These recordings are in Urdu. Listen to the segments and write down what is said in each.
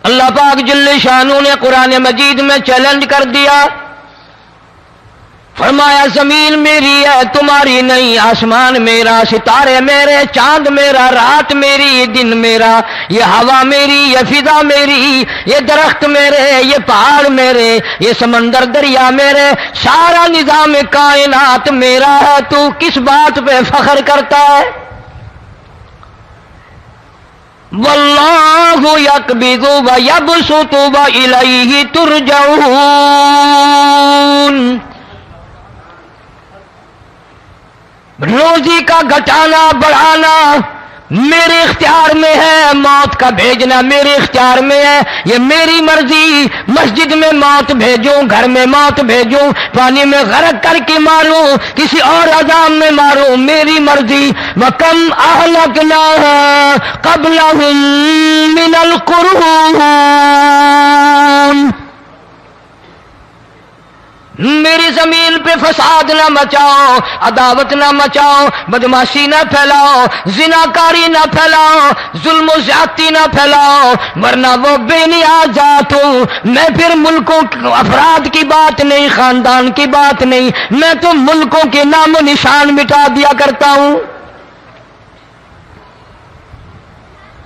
اللہ پاک جل شانہ نے قرآن مجید میں چیلنج کر دیا، فرمایا زمین میری ہے تمہاری نہیں، آسمان میرا، ستارے میرے، چاند میرا، رات میری، دن میرا، یہ ہوا میری، یہ فضا میری، یہ درخت میرے، یہ پہاڑ میرے، یہ سمندر دریا میرے، سارا نظام کائنات میرا ہے، تو کس بات پہ فخر کرتا ہے؟ واللہ یقبض ویبسط والیہ ترجعون۔ روزی کا گھٹانا بڑھانا میرے اختیار میں ہے، موت کا بھیجنا میرے اختیار میں ہے، یہ میری مرضی، مسجد میں موت بھیجوں، گھر میں موت بھیجوں، پانی میں غرق کر کے ماروں، کسی اور عذاب میں ماروں، میری مرضی۔ وَكَمْ أَهْلَكْنَا قَبْلَهُمْ مِنَ الْقُرُونِ، میری زمین پہ فساد نہ مچاؤ، عداوت نہ مچاؤ، بدماشی نہ پھیلاؤ، زناکاری نہ پھیلاؤ، ظلم و زیادتی نہ پھیلاؤ، ورنہ وہ بے نیاز ذات ہوں۔ میں پھر ملکوں افراد کی بات نہیں، خاندان کی بات نہیں، میں تو ملکوں کے نام و نشان مٹا دیا کرتا ہوں۔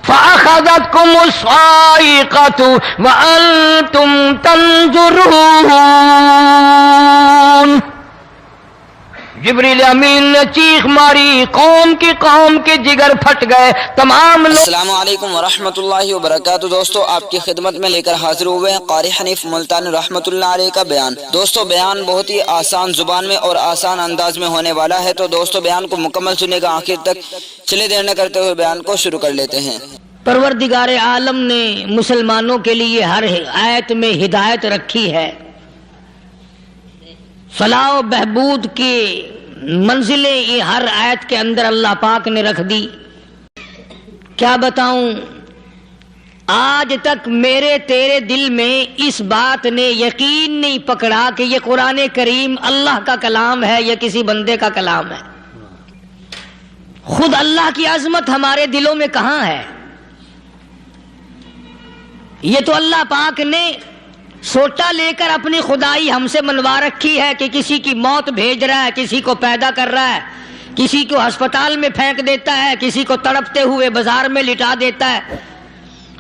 فَأَخَذَتْكُمُ الصَّاعِقَةُ وَأَنْتُمْ تَنْظُرُونَ، جبریل امین نے چیخ ماری، قوم کے جگر پھٹ گئے، تمام لوگ۔ السلام علیکم ورحمۃ اللہ وبرکاتہ۔ دوستو آپ کی خدمت میں لے کر حاضر ہوئے ہیں قاری حنیف ملتانی رحمۃ اللہ علیہ کا بیان۔ دوستو بیان بہت ہی آسان زبان میں اور آسان انداز میں ہونے والا ہے، تو دوستو بیان کو مکمل سنے گا آخر تک۔ چلے دیر نہ کرتے ہوئے بیان کو شروع کر لیتے ہیں۔ پروردگار عالم نے مسلمانوں کے لیے ہر آیت میں ہدایت رکھی ہے، فلاح و بہبود کی منزلیں یہ ہر آیت کے اندر اللہ پاک نے رکھ دی۔ کیا بتاؤں، آج تک میرے تیرے دل میں اس بات نے یقین نہیں پکڑا کہ یہ قرآن کریم اللہ کا کلام ہے یا کسی بندے کا کلام ہے۔ خود اللہ کی عظمت ہمارے دلوں میں کہاں ہے؟ یہ تو اللہ پاک نے سوٹا لے کر اپنی خدائی ہم سے منوا رکھی ہے کہ کسی کی موت بھیج رہا ہے، کسی کو پیدا کر رہا ہے، کسی کو ہسپتال میں پھینک دیتا ہے، کسی کو تڑپتے ہوئے بازار میں لٹا دیتا ہے،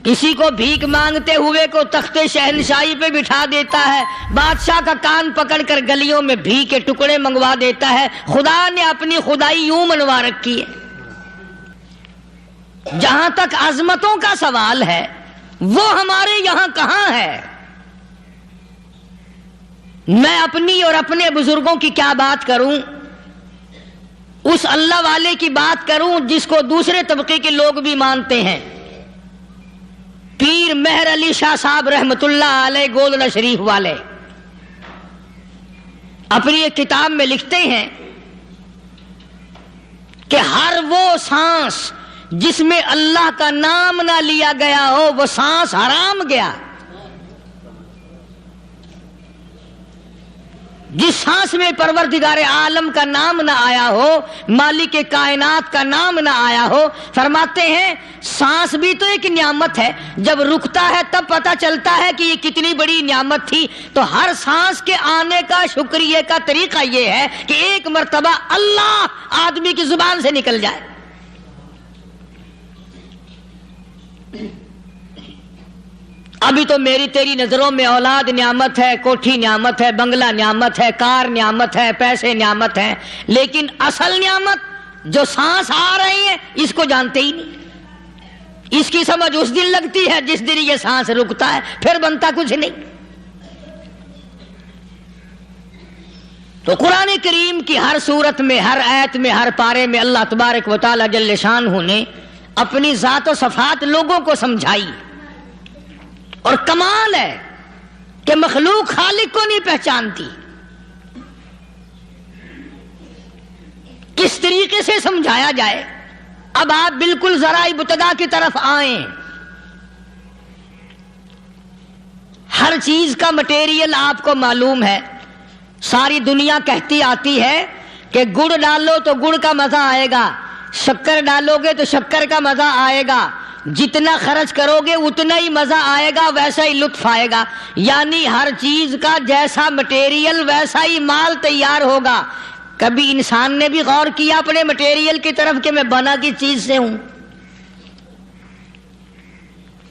کسی کو بھیک مانگتے ہوئے کو تخت شہنشاہی پہ بٹھا دیتا ہے، بادشاہ کا کان پکڑ کر گلیوں میں بھیک کے ٹکڑے منگوا دیتا ہے۔ خدا نے اپنی خدائی یوں منوا رکھی ہے۔ جہاں تک عظمتوں کا سوال ہے وہ ہمارے یہاں کہاں ہے؟ میں اپنی اور اپنے بزرگوں کی کیا بات کروں، اس اللہ والے کی بات کروں جس کو دوسرے طبقے کے لوگ بھی مانتے ہیں۔ پیر مہر علی شاہ صاحب رحمت اللہ علیہ گولڈا شریف والے اپنی ایک کتاب میں لکھتے ہیں کہ ہر وہ سانس جس میں اللہ کا نام نہ لیا گیا ہو وہ سانس حرام گیا۔ جس سانس میں پروردگار عالم کا نام نہ آیا ہو، مالک کائنات کا نام نہ آیا ہو، فرماتے ہیں سانس بھی تو ایک نعمت ہے، جب رکتا ہے تب پتہ چلتا ہے کہ یہ کتنی بڑی نعمت تھی۔ تو ہر سانس کے آنے کا شکریہ کا طریقہ یہ ہے کہ ایک مرتبہ اللہ آدمی کی زبان سے نکل جائے۔ ابھی تو میری تیری نظروں میں اولاد نعمت ہے، کوٹھی نعمت ہے، بنگلہ نعمت ہے، کار نعمت ہے، پیسے نعمت ہیں، لیکن اصل نعمت جو سانس آ رہی ہے اس کو جانتے ہی نہیں۔ اس کی سمجھ اس دن لگتی ہے جس دن یہ سانس رکتا ہے، پھر بنتا کچھ نہیں۔ تو قرآن کریم کی ہر صورت میں، ہر آیت میں، ہر پارے میں اللہ تبارک و تعالی جل شانہ نے اپنی ذات و صفات لوگوں کو سمجھائی۔ اور کمال ہے کہ مخلوق خالق کو نہیں پہچانتی۔ کس طریقے سے سمجھایا جائے؟ اب آپ بالکل ذرا ابتدا کی طرف آئیں۔ ہر چیز کا مٹیریل آپ کو معلوم ہے۔ ساری دنیا کہتی آتی ہے کہ گڑ ڈالو تو گڑ کا مزہ آئے گا، شکر ڈالو گے تو شکر کا مزہ آئے گا، جتنا خرچ کرو گے اتنا ہی مزہ آئے گا، ویسا ہی لطف آئے گا، یعنی ہر چیز کا جیسا مٹیریل ویسا ہی مال تیار ہوگا۔ کبھی انسان نے بھی غور کیا اپنے مٹیریل کی طرف کہ میں بنا کس چیز سے ہوں؟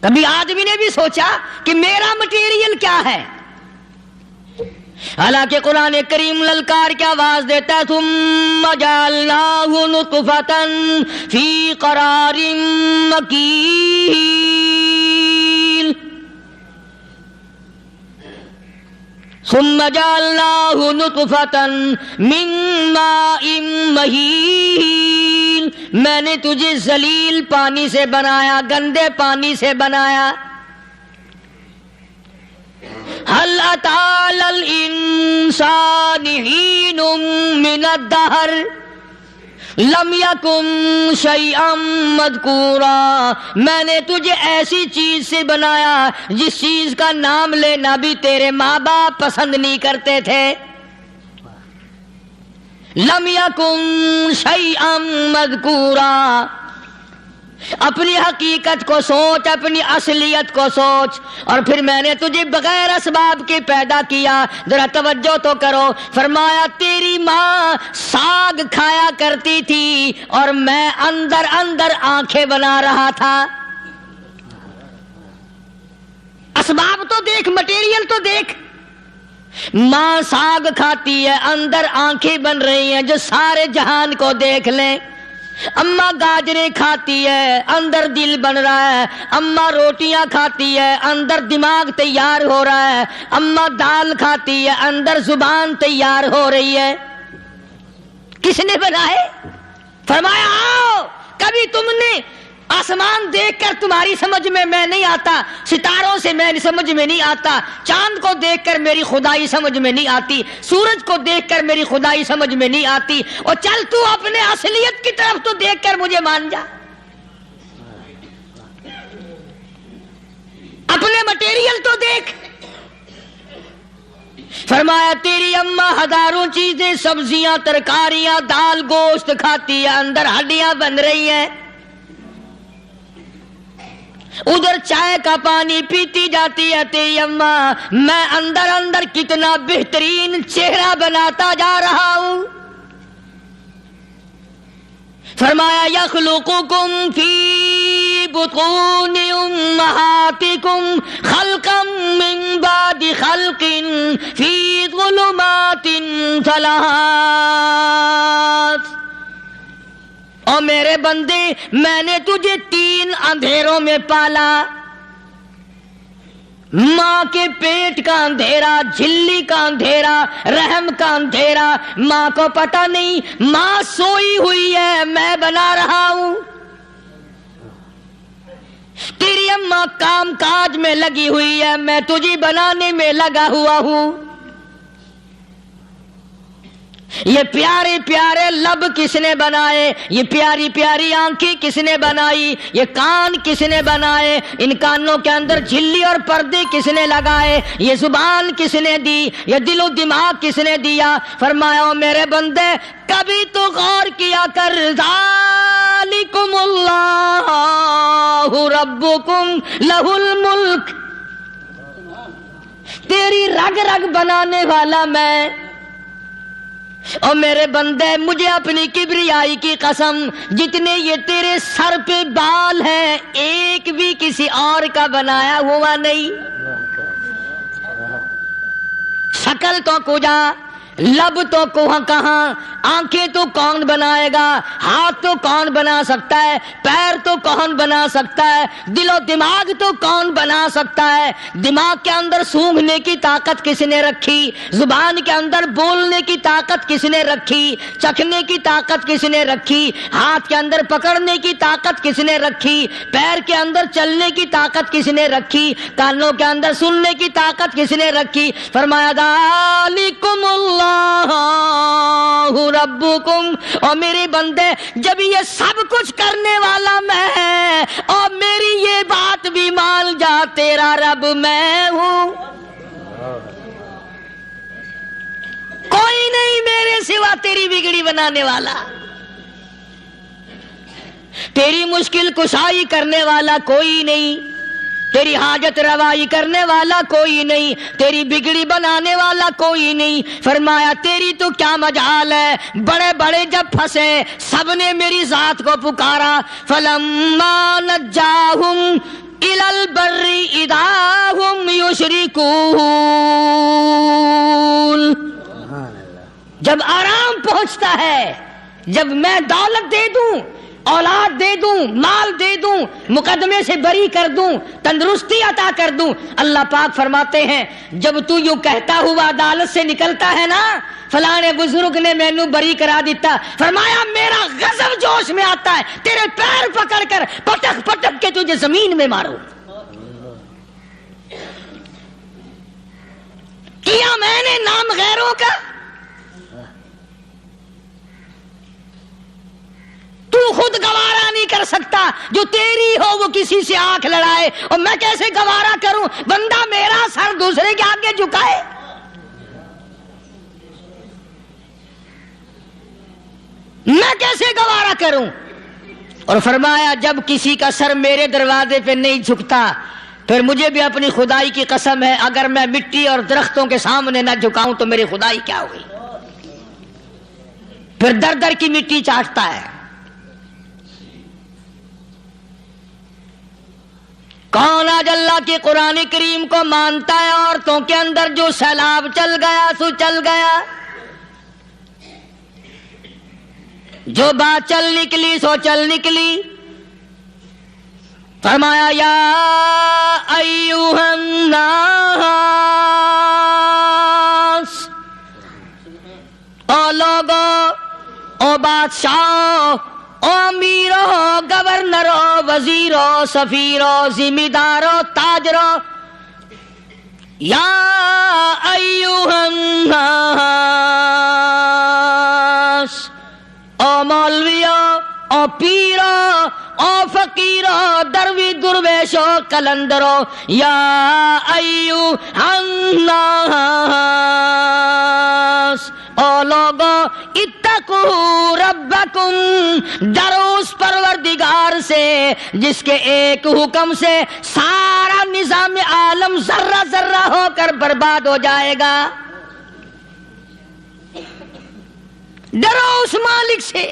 کبھی آدمی نے بھی سوچا کہ میرا مٹیریل کیا ہے؟ حالانکہ قرآن کریم للکار کی آواز دیتا ہے ثم جعلناہ نطفۃ فی قرار مکین، ثم جعلناہ نطفۃ من ماء مہین، میں نے تجھے ذلیل پانی سے بنایا، گندے پانی سے بنایا۔ هل أتى على الإنسان حين من الدهر لم يكن شيئا مذكورا، میں نے تجھے ایسی چیز سے بنایا جس چیز کا نام لینا بھی تیرے ماں باپ پسند نہیں کرتے تھے۔ لم يكن شيئا مذكورا، اپنی حقیقت کو سوچ، اپنی اصلیت کو سوچ۔ اور پھر میں نے تجھے بغیر اسباب کے پیدا کیا، ذرا توجہ تو کرو۔ فرمایا تیری ماں ساگ کھایا کرتی تھی اور میں اندر اندر آنکھیں بنا رہا تھا۔ اسباب تو دیکھ، مٹیریل تو دیکھ۔ ماں ساگ کھاتی ہے، اندر آنکھیں بن رہی ہیں جو سارے جہان کو دیکھ لیں۔ اماں گاجریں کھاتی ہے، اندر دل بن رہا ہے۔ اماں روٹیاں کھاتی ہے، اندر دماغ تیار ہو رہا ہے۔ اماں دال کھاتی ہے، اندر زبان تیار ہو رہی ہے۔ کس نے بنائے؟ فرمایا آؤ، کبھی تم نے آسمان دیکھ کر تمہاری سمجھ میں نہیں آتا، ستاروں سے میری سمجھ میں نہیں آتا، چاند کو دیکھ کر میری خدائی سمجھ میں نہیں آتی، سورج کو دیکھ کر میری خدائی سمجھ میں نہیں آتی، اور چل تو اپنے اصلیت کی طرف تو دیکھ کر مجھے مان جا، اپنے مٹیریل تو دیکھ۔ فرمایا تیری اماں ہزاروں چیزیں، سبزیاں، ترکاریاں، دال، گوشت کھاتی ہے، اندر ہڈیاں بن رہی ہیں۔ ادھر چائے کا پانی پیتی جاتی ہے تیری اماں، میں اندر اندر کتنا بہترین چہرہ بناتا جا رہا ہوں۔ فرمایا یخلقکم فی بطون امہاتکم خلقا من بعد خلق فی ظلمات ثلاث، اور میرے بندے میں نے تجھے 3 اندھیروں میں پالا، ماں کے پیٹ کا اندھیرا، جھلی کا اندھیرا، رحم کا اندھیرا، ماں کو پتہ نہیں، ماں سوئی ہوئی ہے، میں بنا رہا ہوں۔ تیری اماں کام کاج میں لگی ہوئی ہے، میں تجھے بنانے میں لگا ہوا ہوں۔ یہ پیارے پیارے لب کس نے بنائے؟ یہ پیاری پیاری آنکھیں کس نے بنائی؟ یہ کان کس نے بنائے؟ ان کانوں کے اندر جھلی اور پردے کس نے لگائے؟ یہ زبان کس نے دی؟ یہ دل و دماغ کس نے دیا؟ فرمایا میرے بندے کبھی تو غور کیا کر، ذالکم اللہ ربکم لہ الملک، تیری رگ رگ بنانے والا میں۔ اور میرے بندے مجھے اپنی کبریائی کی قسم، جتنے یہ تیرے سر پہ بال ہیں ایک بھی کسی اور کا بنایا ہوا نہیں۔ شکل تو کجا، لب تو کہاں، آنکھیں تو کون بنائے گا، ہاتھ تو کون بنا سکتا ہے، پیر تو کون بنا سکتا ہے، دل و دماغ تو کون بنا سکتا ہے؟ دماغ کے اندر سونگھنے کی طاقت کس نے رکھی؟ زبان کے اندر بولنے کی طاقت کس نے رکھی؟ چکھنے کی طاقت کس نے رکھی؟ ہاتھ کے اندر پکڑنے کی طاقت کس نے رکھی؟ پیر کے اندر چلنے کی طاقت کس نے رکھی؟ کانوں کے اندر سننے کی طاقت کس نے رکھی؟ فرمایا ذالکم اللہ ربکم، اور میرے بندے جب یہ سب کچھ کرنے والا میں اور میری یہ بات بھی مان جا تیرا رب میں ہوں، کوئی نہیں میرے سوا تیری بگڑی بنانے والا۔ تیری مشکل کشائی کرنے والا کوئی نہیں، تیری حاجت روائی کرنے والا کوئی نہیں، تیری بگڑی بنانے والا کوئی نہیں۔ فرمایا تیری تو کیا مجال ہے، بڑے بڑے جب پھنسے سب نے میری ذات کو پکارا۔ فلما نجاہم الی البر اذا ہم یشرکون، جب آرام پہنچتا ہے، جب میں دولت دے دوں، اولاد دے دوں، مال دے دوں، مقدمے سے بری کر دوں، تندرستی عطا کر دوں، اللہ پاک فرماتے ہیں جب تو یوں کہتا ہوا عدالت سے نکلتا ہے نا، فلانے بزرگ نے مینوں بری کرا دیتا، فرمایا میرا غضب جوش میں آتا ہے، تیرے پیر پکڑ کر پٹک پٹک کے تجھے زمین میں ماروں۔ کیا میں نے نام غیروں کا، تو خود گوارا نہیں کر سکتا، جو تیری ہو وہ کسی سے آنکھ لڑائے، اور میں کیسے گوارا کروں بندہ میرا سر دوسرے کے آگے جھکائے؟ میں کیسے گوارا کروں؟ اور فرمایا جب کسی کا سر میرے دروازے پہ نہیں جھکتا، پھر مجھے بھی اپنی خدائی کی قسم ہے اگر میں مٹی اور درختوں کے سامنے نہ جھکاؤں تو میری خدائی کیا ہوئی؟ پھر در در کی مٹی چاٹتا ہے۔ کون آج اللہ کے قرآن کریم کو مانتا ہے؟ عورتوں کے اندر جو سیلاب چل گیا سو چل گیا، جو بات چل نکلی سو چل نکلی۔ فرمایا یا ایھا الناس، او لوگو، او بادشاہ، او امیرو، گورنرو، وزیرو، سفیرو، ذمہ دارو، تاجرو، یا ایھا الناس، او مولویو، او پیرو، او فقیرو، دروی درویشو، کلندرو، یا ایھا الناس، او لوگو، اتقوا ربکم، ڈرو اس پروردگار سے جس کے ایک حکم سے سارا نظام عالم ذرہ ذرہ ہو کر برباد ہو جائے گا۔ ڈرو اس مالک سے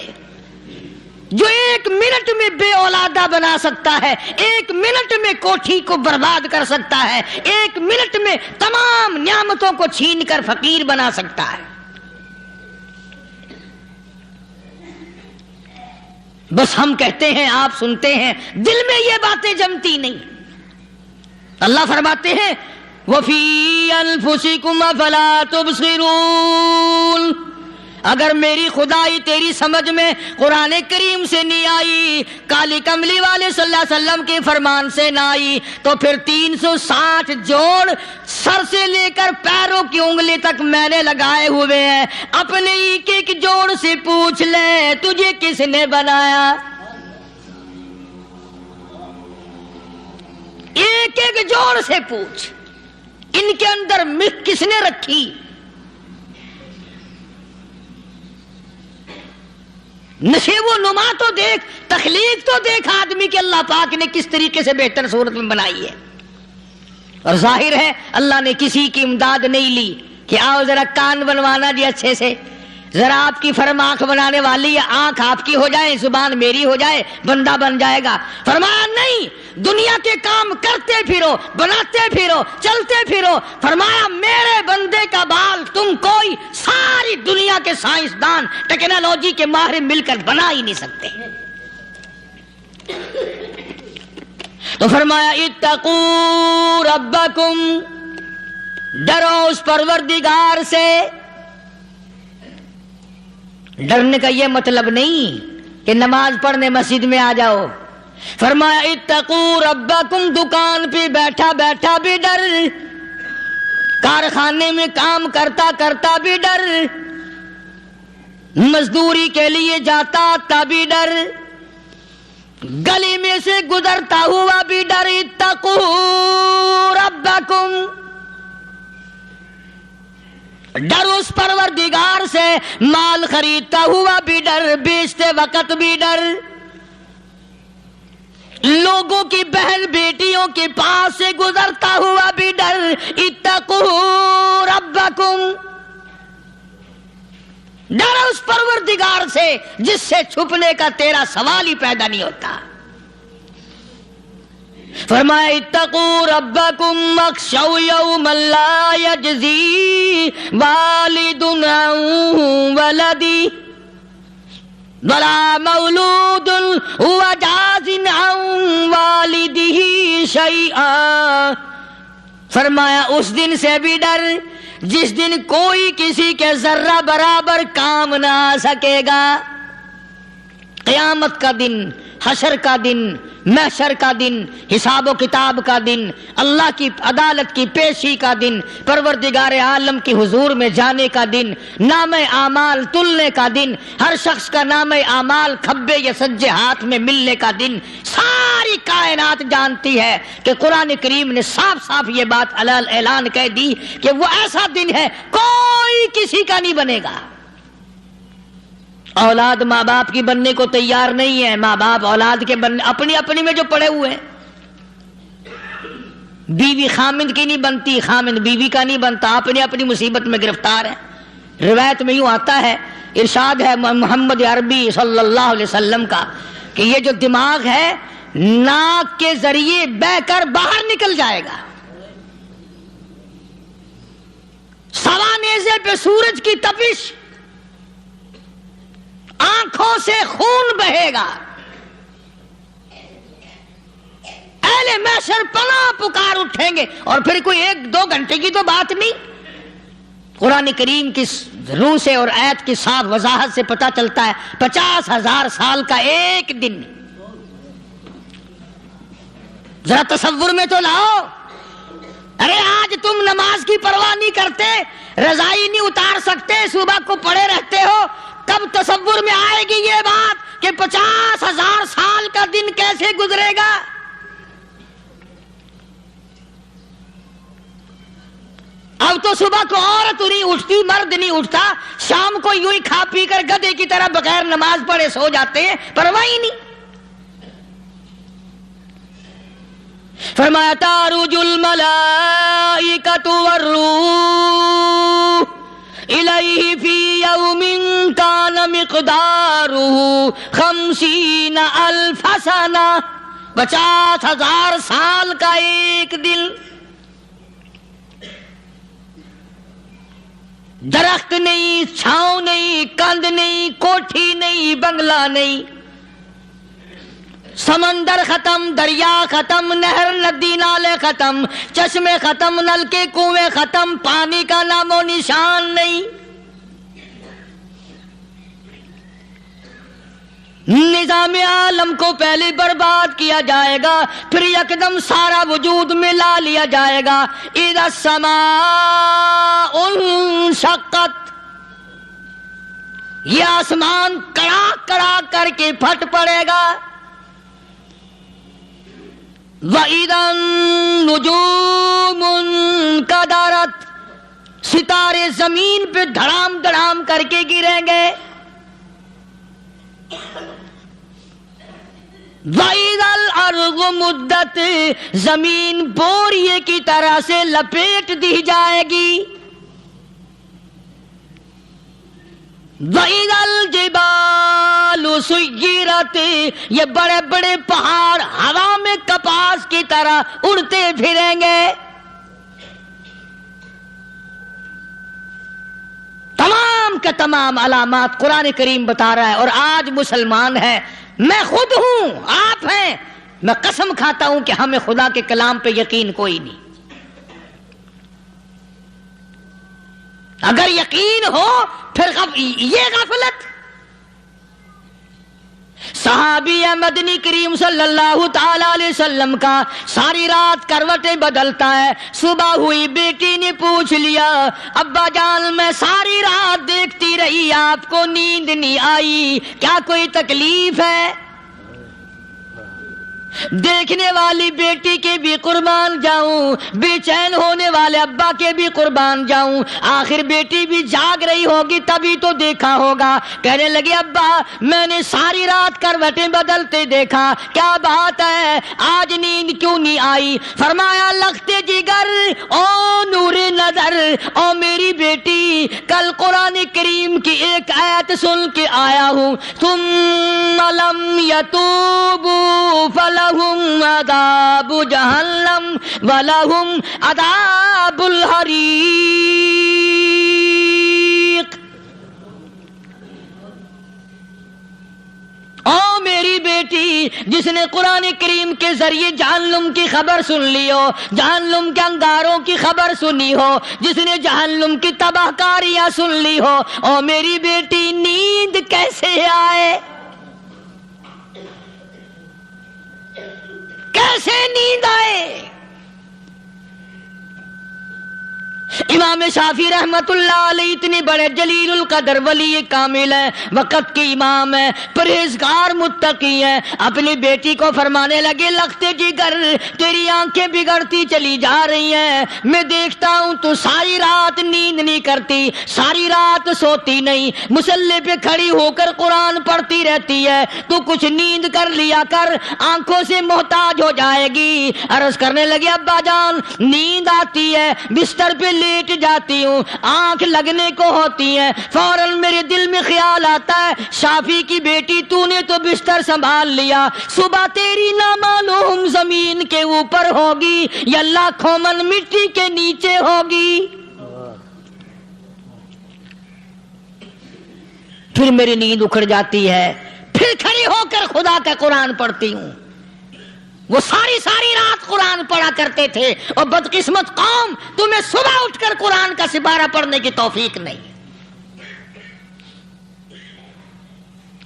جو ایک منٹ میں بے اولادہ بنا سکتا ہے، ایک منٹ میں کوٹھی کو برباد کر سکتا ہے، ایک منٹ میں تمام نعمتوں کو چھین کر فقیر بنا سکتا ہے۔ بس ہم کہتے ہیں، آپ سنتے ہیں، دل میں یہ باتیں جمتی نہیں۔ اللہ فرماتے ہیں وَفِي أَنفُسِكُمْ أَفَلَا تُبْصِرُونَ، اگر میری خدائی تیری سمجھ میں قرآن کریم سے نہیں آئی، کالی کملی والے صلی اللہ علیہ وسلم کے فرمان سے نہ آئی، تو پھر 360 جوڑ سر سے لے کر پیروں کی انگلی تک میں نے لگائے ہوئے ہیں، اپنے ایک ایک جوڑ سے پوچھ لے تجھے کس نے بنایا؟ ایک ایک جوڑ سے پوچھ، ان کے اندر مکھ کس نے رکھی؟ نشیب و نما تو دیکھ، تخلیق تو دیکھ آدمی کے اللہ پاک نے کس طریقے سے بہتر صورت میں بنائی ہے۔ اور ظاہر ہے اللہ نے کسی کی امداد نہیں لی کہ آؤ ذرا کان بنوانا جی اچھے سے، ذرا آپ کی فرم آنکھ بنانے والی ہے، آنکھ آپ کی ہو جائے، زبان میری ہو جائے، بندہ بن جائے گا۔ فرمایا نہیں، دنیا کے کام کرتے پھرو، بناتے پھرو، چلتے پھرو۔ فرمایا میرے بندے کا بال تم کوئی ساری دنیا کے سائنسدان، ٹیکنالوجی کے ماہر مل کر بنا ہی نہیں سکتے۔ تو فرمایا اتقوا ربکم، ڈرو اس پروردگار سے۔ ڈرنے کا یہ مطلب نہیں کہ نماز پڑھنے مسجد میں آ جاؤ۔ فرمایا اتقوا ربکم، دکان پہ بیٹھا بیٹھا بھی ڈر، کارخانے میں کام کرتا کرتا بھی ڈر، مزدوری کے لیے جاتا آتا بھی ڈر، گلی میں سے گزرتا ہوا بھی ڈر۔ اتقوا ربکم، ڈر اس پروردگار سے، مال خریدتا ہوا بھی ڈر، بیچتے وقت بھی ڈر، لوگوں کی بہن بیٹیوں کے پاس سے گزرتا ہوا بھی ڈر، اتقوا ربکم، ڈر اس پروردگار سے جس سے چھپنے کا تیرا سوال ہی پیدا نہیں ہوتا۔ فرمایا اتقوا ربکم واخشوا یوما لا یجزی والد عن ولدہ ولا مولود هو جاز عن والدہ شیئا، فرمایا اس دن سے بھی ڈر جس دن کوئی کسی کے ذرہ برابر کام نہ آ سکے گا۔ قیامت کا دن، حشر کا دن، محشر کا دن، حساب و کتاب کا دن، اللہ کی عدالت کی پیشی کا دن، پروردگار عالم کی حضور میں جانے کا دن، نام اعمال تلنے کا دن، ہر شخص کا نام اعمال کھبے یا سجے ہاتھ میں ملنے کا دن۔ ساری کائنات جانتی ہے کہ قرآن کریم نے صاف صاف یہ بات اعلان کہہ دی کہ وہ ایسا دن ہے کوئی کسی کا نہیں بنے گا۔ اولاد ماں باپ کی بننے کو تیار نہیں ہے، ماں باپ اولاد کے بننے اپنی میں جو پڑے ہوئے ہیں۔ بیوی خامند کی نہیں بنتی، خامند بیوی کا نہیں بنتا، اپنی مصیبت میں گرفتار ہے۔ روایت میں یوں آتا ہے، ارشاد ہے محمد عربی صلی اللہ علیہ وسلم کا کہ یہ جو دماغ ہے ناک کے ذریعے بہہ کر باہر نکل جائے گا، سوا نیزے پہ سورج کی تپش، آنکھوں سے خون بہے گا، اہل محشر پناہ پکار اٹھیں گے، اور پھر کوئی 1-2 گھنٹے کی تو بات نہیں۔ قرآن کریم کی روح سے اور آیت کی صاف وضاحت سے پتہ چلتا ہے 50,000 سال کا ایک دن۔ ذرا تصور میں تو لاؤ، ارے آج تم نماز کی پرواہ نہیں کرتے، رضائی نہیں اتار سکتے، صبح کو پڑے رہتے ہو، کب تصور میں آئے گی یہ بات کہ 50,000 سال کا دن کیسے گزرے گا؟ اب تو صبح کو عورت نہیں اٹھتی، مرد نہیں اٹھتا، شام کو یوں ہی کھا پی کر گدھے کی طرح بغیر نماز پڑھے سو جاتے ہیں، پرواہ ہی نہیں۔ فرمایا تعرج الملائکۃ والروح الیہ فی یوم کان مقدارہ 50,000 سنہ، 50,000 سال کا ایک دن۔ درخت نہیں، چھاؤں نہیں، کند نہیں، کوٹھی نہیں، بنگلہ نہیں، سمندر ختم، دریا ختم، نہر ندی نالے ختم، چشمے ختم، نلکے کنویں ختم، پانی کا نام و نشان نہیں۔ نظام عالم کو پہلے برباد کیا جائے گا، پھر یکدم سارا وجود ملا لیا جائے گا۔ اذا السماء انشقت، یہ آسمان کڑاک کڑاک کر کے پھٹ پڑے گا۔ وَإِذَا النُّجُومُ انْكَدَرَتْ، ستارے زمین پہ دھڑام دھڑام کر کے گریں گے۔ وَإِذَا الْأَرْضُ مُدَّتْ، زمین بوریے کی طرح سے لپیٹ دی جائے گی۔ وَإِذَا الْجِبَالُ سُيِّرَتْ، یہ بڑے بڑے پہاڑ ہوا میں کپاس کی طرح اڑتے پھریں گے۔ تمام کے تمام علامات قرآن کریم بتا رہا ہے، اور آج مسلمان ہے، میں خود ہوں، آپ ہیں، میں قسم کھاتا ہوں کہ ہمیں خدا کے کلام پہ یقین کوئی نہیں۔ اگر یقین ہو پھر یہ غفلت۔ صحابی مدنی کریم صلی اللہ تعالی علیہ وسلم کا ساری رات کروٹیں بدلتا ہے، صبح ہوئی بیٹی نے پوچھ لیا، ابا جان میں ساری رات دیکھتی رہی، آپ کو نیند نہیں آئی، کیا کوئی تکلیف ہے؟ دیکھنے والی بیٹی کے بھی قربان جاؤں، بے چین ہونے والے ابا کے بھی قربان جاؤں، آخر بیٹی بھی جاگ رہی ہوگی تبھی تو دیکھا ہوگا۔ کہنے لگے ابا میں نے ساری رات کروٹیں بدلتے دیکھا، کیا بات ہے آج نیند کیوں نہیں آئی؟ فرمایا لختے جگر او نور نظر، او میری بیٹی کل قرآن کریم کی ایک آیت سن کے آیا ہوں، ثم لم یتوبوا فلہم عذاب جہنم ولہم عذاب الحریق۔ او میری بیٹی جس نے قرآن کریم کے ذریعے جہنم کی خبر سن لی ہو، جہنم کے انگاروں کی خبر سنی ہو، جس نے جہنم کی تباہ کاریاں سن لی ہو، او میری بیٹی نیند کیسے آئے؟ کیسے نیند آئے؟ امام شافعی رحمت اللہ علیہ اتنے بڑے جلیل القدر ولی کامل ہے، وقت کے امام ہے، پرہیزگار متقی ہے، اپنی بیٹی کو فرمانے لگے لختے جگر تیری آنکھیں بگڑتی چلی جا رہی ہیں، میں دیکھتا ہوں تو ساری رات نیند نہیں کرتی، ساری رات سوتی نہیں، مصلی پہ کھڑی ہو کر قرآن پڑھتی رہتی ہے، تو کچھ نیند کر لیا کر، آنکھوں سے محتاج ہو جائے گی۔ عرض کرنے لگے ابا جان نیند آتی ہے، بستر پہ لیٹ جاتی ہوں، آنکھ لگنے کو ہوتی ہے، فوراً میرے دل میں خیال آتا ہے شافی کی بیٹی تو نے تو بستر سنبھال لیا، صبح تیری نامعلوم زمین کے اوپر ہوگی یا لاکھوں من مٹی کے نیچے ہوگی۔ پھر میری نیند اکھڑ جاتی ہے، پھر کھڑی ہو کر خدا کا قرآن پڑھتی ہوں۔ وہ ساری رات قرآن پڑھا کرتے تھے، اور بدقسمت قوم تمہیں صبح اٹھ کر قرآن کا سپارہ پڑھنے کی توفیق نہیں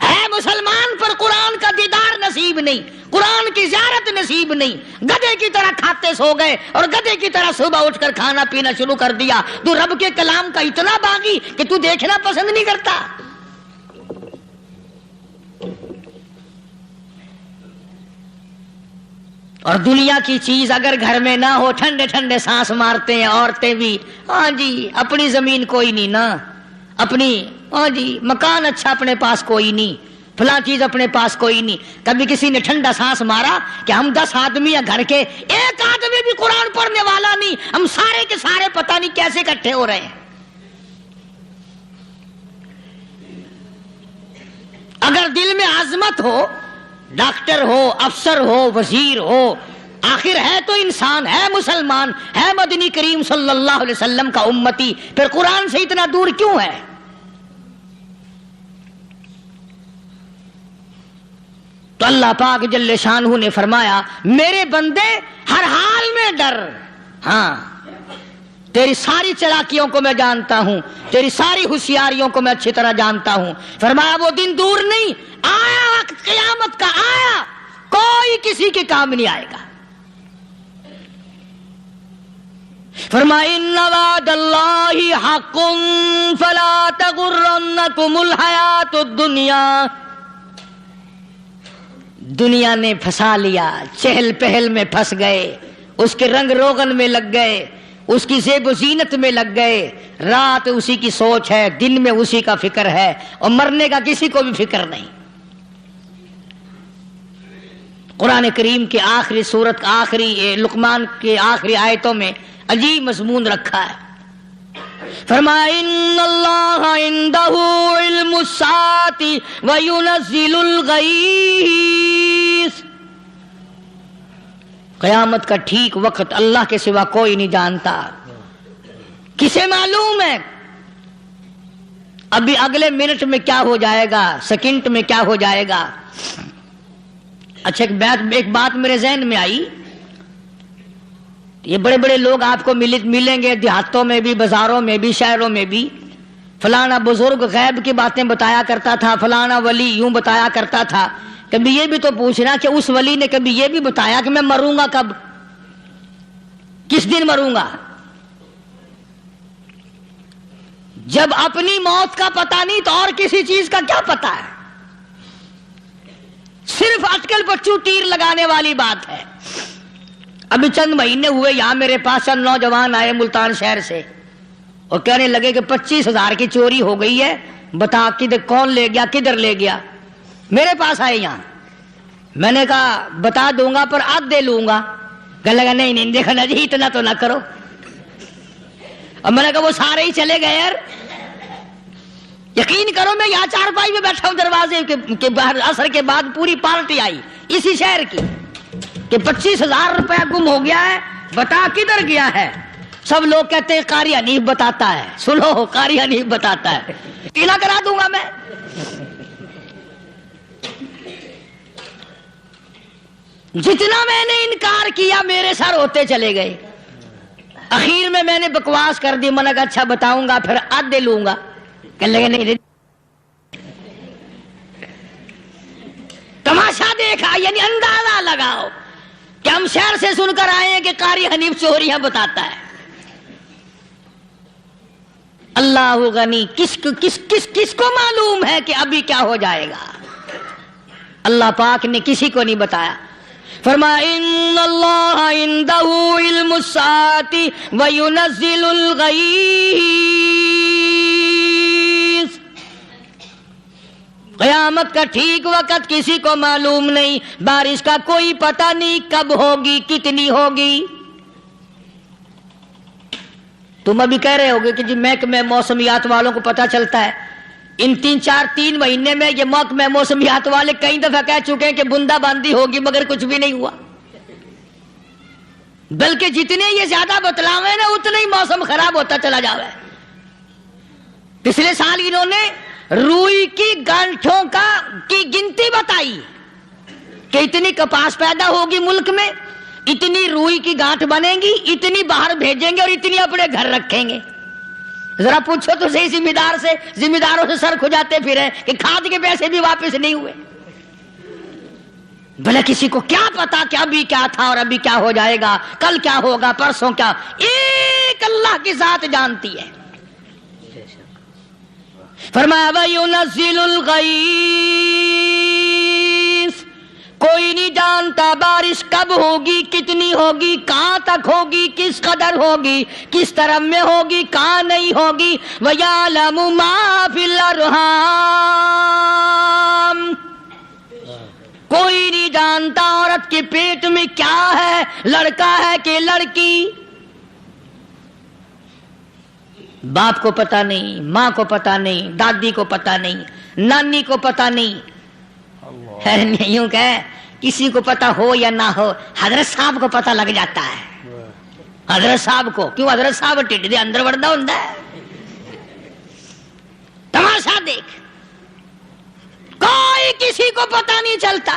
ہے۔ مسلمان پر قرآن کا دیدار نصیب نہیں، قرآن کی زیارت نصیب نہیں، گدھے کی طرح کھاتے سو گئے اور گدھے کی طرح صبح اٹھ کر کھانا پینا شروع کر دیا۔ تو رب کے کلام کا اتنا باغی کہ تو دیکھنا پسند نہیں کرتا۔ اور دنیا کی چیز اگر گھر میں نہ ہو، ٹھنڈے ٹھنڈے سانس مارتے ہیں عورتیں بھی، ہاں جی اپنی زمین کوئی نہیں نا، اپنی ہاں جی مکان اچھا اپنے پاس کوئی نہیں، فلاں چیز اپنے پاس کوئی نہیں۔ کبھی کسی نے ٹھنڈا سانس مارا کہ ہم 10 آدمی ہیں گھر کے، ایک آدمی بھی قرآن پڑھنے والا نہیں، ہم سارے کے سارے پتہ نہیں کیسے اکٹھے ہو رہے ہیں۔ اگر دل میں عظمت ہو، ڈاکٹر ہو، افسر ہو، وزیر ہو، آخر ہے تو انسان، ہے مسلمان، ہے مدنی کریم صلی اللہ علیہ وسلم کا امتی، پھر قرآن سے اتنا دور کیوں ہے؟ تو اللہ پاک جل شانہ نے فرمایا میرے بندے ہر حال میں ڈر، ہاں تیری ساری چلاکیوں کو میں جانتا ہوں، تیری ساری ہوشیاریوں کو میں اچھی طرح جانتا ہوں۔ فرمایا وہ دن دور نہیں، آیا وقت قیامت کا، آیا، کوئی کسی کے کام نہیں آئے گا۔ فرمایا ان وعد اللہ حق فلا تغرنکم الحیات الدنیا۔ دنیا نے پھنسا لیا، چہل پہل میں پھنس گئے، اس کے رنگ روغن میں لگ گئے، اس کی زیب و زینت میں لگ گئے، رات اسی کی سوچ ہے، دن میں اسی کا فکر ہے، اور مرنے کا کسی کو بھی فکر نہیں۔ قرآن کریم کے آخری سورت، آخری لقمان کے آخری آیتوں میں عجیب مضمون رکھا ہے۔ فرمایا ان اللہ عندہ علم الساعۃ وینزل الغیث۔ قیامت کا ٹھیک وقت اللہ کے سوا کوئی نہیں جانتا، کسے معلوم ہے ابھی اگلے منٹ میں کیا ہو جائے گا، سیکنڈ میں کیا ہو جائے گا۔ اچھا ایک بات میرے ذہن میں آئی، یہ بڑے بڑے لوگ آپ کو ملیں گے دیہاتوں میں بھی، بازاروں میں بھی، شہروں میں بھی، فلانا بزرگ غیب کی باتیں بتایا کرتا تھا، فلانا ولی یوں بتایا کرتا تھا۔ کبھی یہ بھی تو پوچھنا کہ اس ولی نے کبھی یہ بھی بتایا کہ میں مروں گا کب، کس دن مروں گا؟ جب اپنی موت کا پتہ نہیں تو اور کسی چیز کا کیا پتہ ہے؟ صرف صرف اٹکل پچو تیر لگانے والی بات ہے. ابھی چند مہینے ہوئے یہاں میرے پاس چند نوجوان آئے ملتان شہر سے اور کہنے لگے کہ 25,000 کی چوری ہو گئی ہے, بتا کدھر کون لے گیا, کدھر لے گیا. میرے پاس آئے یہاں, میں نے کہا بتا دوں گا پر آدھے لوں گا. کہنے لگا نہیں دیکھنا جی اتنا تو نہ کرو. اب میں نے کہا وہ سارے ہی چلے گئے یار. یقین کرو میں یہاں چارپائی میں بیٹھا ہوں دروازے کے باہر, عصر کے بعد پوری پارٹی آئی اسی شہر کی کہ 25,000 روپیہ گم ہو گیا ہے, بتا کدھر گیا ہے. سب لوگ کہتے ہیں قاری حنیف بتاتا ہے. سنو, قاری حنیف بتاتا ہے, ٹیلا کرا دوں گا میں. جتنا میں نے انکار کیا میرے سر ہوتے چلے گئے. اخیر میں نے بکواس کر دی. میں نے کہا اچھا بتاؤں گا پھر آدھے لوں گا. کہنے لگے نہیں. تماشا دیکھا, یعنی اندازہ لگاؤ کہ ہم شہر سے سن کر آئے ہیں کہ قاری حنیف چوریاں بتاتا ہے. اللہ غنی, کس کو معلوم ہے کہ ابھی کیا ہو جائے گا. اللہ پاک نے کسی کو نہیں بتایا. فرمایا ان اللہ عنده علم الساعة وینزل الغیث. قیامت کا ٹھیک وقت کسی کو معلوم نہیں, بارش کا کوئی پتہ نہیں کب ہوگی کتنی ہوگی. تم ابھی کہہ رہے ہوگے کہ جی محکمہ موسمیات والوں کو پتہ چلتا ہے. ان 3 مہینے میں یہ محکمہ موسمیات والے کئی دفعہ کہہ چکے ہیں کہ بندہ باندی ہوگی مگر کچھ بھی نہیں ہوا. بلکہ جتنے یہ زیادہ بتلاوے نا اتنا ہی موسم خراب ہوتا چلا جاوے. پچھلے سال انہوں نے روئی کی گانٹھوں کی گنتی بتائی کہ اتنی کپاس پیدا ہوگی ملک میں, اتنی روئی کی گانٹھ بنے گی, اتنی باہر بھیجیں گے اور اتنی اپنے گھر رکھیں گے. ذرا پوچھو تو صحیح ذمہ داروں سے سر کھجاتے پھرے کہ کھاد کے پیسے بھی واپس نہیں ہوئے. بھلا کسی کو کیا پتا کہ ابھی کیا تھا اور ابھی کیا ہو جائے گا, کل کیا ہوگا, پرسوں کیا. ایک اللہ کی ذات جانتی ہے. فرمایا وَيُنَزِّلُ الْغَيْثَ, کوئی نہیں جانتا بارش کب ہوگی, کتنی ہوگی, کہاں تک ہوگی, کس قدر ہوگی, کس طرف میں ہوگی, کہاں نہیں ہوگی. وَيَعْلَمُ مَا فِي الْأَرْحَامِ, کوئی نہیں جانتا عورت کے پیٹ میں کیا ہے, لڑکا ہے کہ لڑکی. باپ کو پتا نہیں, ماں کو پتا نہیں, دادی کو پتا نہیں, نانی کو پتا نہیں. یوں کہ کسی کو پتا ہو یا نہ ہو, حضرت صاحب کو پتا لگ جاتا ہے. حضرت صاحب کو کیوں, حضرت صاحب ٹھڈ دے اندر وڑدا ہوندا ہے. تماشا دیکھ, کوئی کسی کو پتا نہیں چلتا.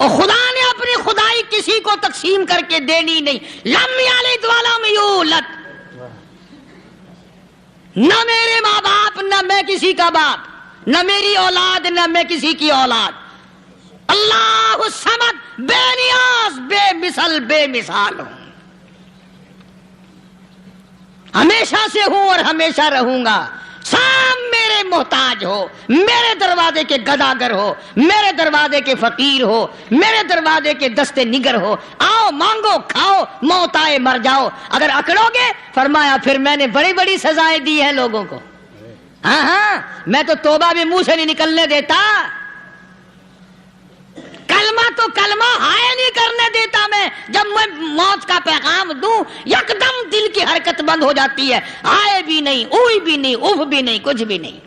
اور خدا نے اپنی خدائی کسی کو تقسیم کر کے دینی نہیں. لم یلد ولم یولد, نہ میرے ماں باپ, نہ میں کسی کا باپ, نہ میری اولاد, نہ میں کسی کی اولاد. اللہ الصمد, بے نیاز, بے مثل, بے مثال ہوں. ہمیشہ سے ہوں اور ہمیشہ رہوں گا. سب میرے محتاج ہو, میرے دروازے کے گداگر ہو, میرے دروازے کے فقیر ہو, میرے دروازے کے دستے نگر ہو. آؤ مانگو کھاؤ, موت آئے مر جاؤ. اگر اکڑو گے فرمایا پھر میں نے بڑی بڑی سزائیں دی ہیں لوگوں کو. ہاں, میں تو توبہ بھی منہ سے نہیں نکلنے دیتا. کلمہ تو کلمہ ہائے نہیں کرنے دیتا میں. جب میں موت کا پیغام دوں یکدم دل کی حرکت بند ہو جاتی ہے. آئے بھی نہیں, اوئی بھی نہیں, اف بھی نہیں, کچھ بھی نہیں.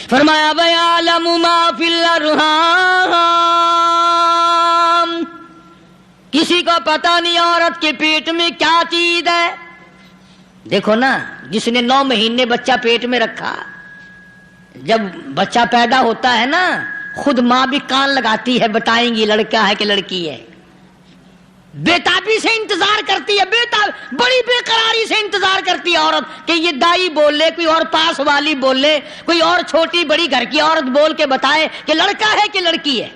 فرمایا وَيَعْلَمُ مَا فِي الْأَرْحَامِ, کسی کو پتا نہیں عورت کے پیٹ میں کیا چیز ہے. دیکھو نا, جس نے 9 مہینے بچہ پیٹ میں رکھا, جب بچہ پیدا ہوتا ہے نا خود ماں بھی کان لگاتی ہے, بتائیں گی لڑکا ہے کہ لڑکی ہے. بےتابی سے انتظار کرتی ہے, بڑی بے قراری سے انتظار کرتی ہے عورت کہ یہ دائی بول لے, کوئی اور پاس والی بول لے, کوئی اور چھوٹی بڑی گھر کی عورت بول کے بتائے کہ لڑکا ہے کہ لڑکی ہے.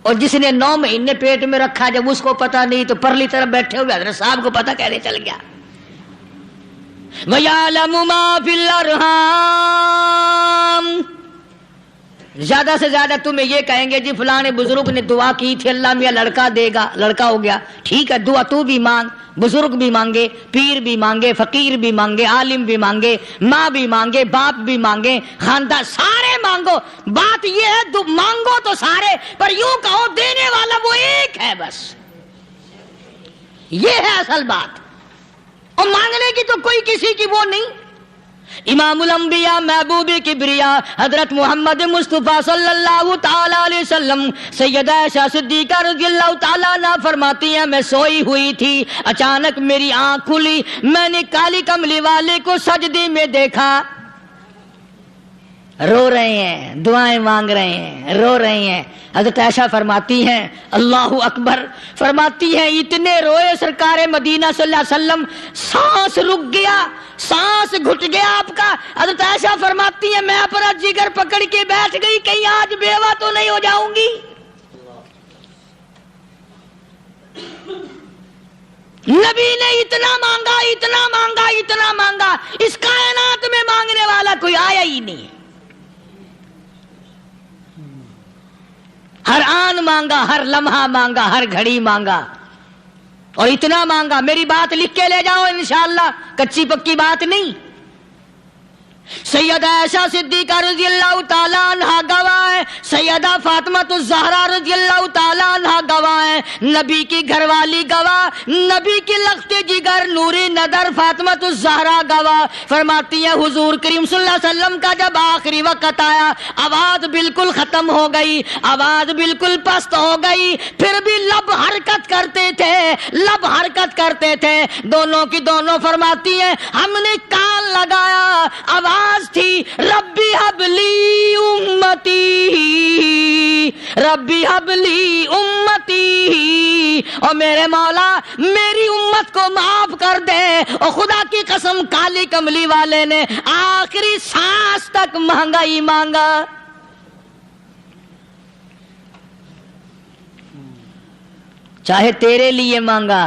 اور جس نے 9 مہینے پیٹ میں رکھا, جب اس کو پتا نہیں تو پرلی طرف بیٹھے ہوئے حضرت صاحب کو پتا کیسے چل گیا. وَيَعْلَمُ مَا فِي الْأَرْحَامِ. زیادہ سے زیادہ تمہیں یہ کہیں گے جی فلاں بزرگ نے دعا کی تھی اللہ میاں لڑکا دے گا، لڑکا ہو گیا، ٹھیک ہے دعا تو بھی مانگ، بزرگ بھی مانگے، پیر بھی مانگے، فقیر بھی مانگے، عالم بھی مانگے، ماں بھی مانگے، باپ بھی مانگے، خاندان سارے مانگو. بات یہ ہے مانگو تو سارے، پر یوں کہو دینے والا وہ ایک ہے بس. یہ ہے اصل بات. اور مانگنے کی تو کوئی کسی کی وہ نہیں. امام الانبیاء محبوب کبریا حضرت محمد مصطفیٰ صلی اللہ تعالی علیہ وسلم سیدہ عائشہ صدیقہ رضی اللہ تعالیٰ عنہ فرماتی ہیں میں سوئی ہوئی تھی، اچانک میری آنکھ کھلی، میں نے کالی کملی والے کو سجدے میں دیکھا، رو رہے ہیں، دعائیں مانگ رہے ہیں، رو رہے ہیں. حضرت عائشہ فرماتی ہیں اللہ اکبر، فرماتی ہیں اتنے روئے سرکار مدینہ صلی اللہ علیہ وسلم، سانس رک گیا، سانس گھٹ گیا آپ کا. حضرت عائشہ فرماتی ہیں میں اپنا جگر پکڑ کے بیٹھ گئی، کہیں آج بیوہ تو نہیں ہو جاؤں گی. نبی نے اتنا مانگا، اتنا مانگا، اتنا مانگا، اس کائنات میں مانگنے والا کوئی آیا ہی نہیں. ہر آن مانگا، ہر لمحہ مانگا، ہر گھڑی مانگا، اور اتنا مانگا. میری بات لکھ کے لے جاؤ انشاءاللہ، کچی پکی بات نہیں. سیدہ عائشہ صدیقہ رضی اللہ تعالیٰ عنہ گواہ ہے، سیدہ فاطمہ الزہرا رضی اللہ تعالیٰ عنہ گواہ ہے، نبی کی گھر والی گواہ، نبی کی لخت جگر نوری نظر فاطمہ الزہرا گواہ. فرماتی ہیں حضور کریم صلی اللہ علیہ وسلم کا جب آخری وقت آیا، آواز بالکل ختم ہو گئی، آواز بالکل پست ہو گئی، پھر بھی لب حرکت کرتے تھے، لب حرکت کرتے تھے، دونوں کی دونوں. فرماتی ہیں ہم نے کان لگایا، آواز تھی ربی حبلی امتی، ربی حبلی امتی، اور میرے مولا میری امت کو معاف کر دے. اور خدا کی قسم کالی کملی والے نے آخری سانس تک مانگا ہی مانگا. چاہے تیرے لیے مانگا،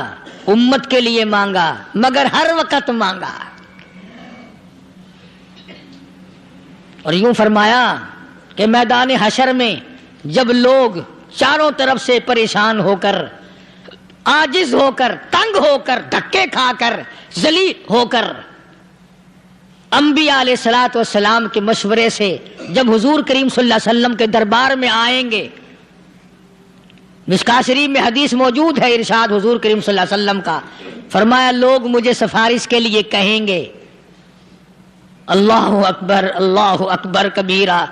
امت کے لیے مانگا، مگر ہر وقت مانگا. اور یوں فرمایا کہ میدان حشر میں جب لوگ چاروں طرف سے پریشان ہو کر، عاجز ہو کر، تنگ ہو کر، دھکے کھا کر، ذلیل ہو کر، انبیاء علیہ الصلوۃ والسلام کے مشورے سے جب حضور کریم صلی اللہ علیہ وسلم کے دربار میں آئیں گے، مشکاۃ شریف میں حدیث موجود ہے، ارشاد حضور کریم صلی اللہ علیہ وسلم کا، فرمایا لوگ مجھے سفارش کے لیے کہیں گے اللہ اکبر، اللہ اکبر کبیرہ.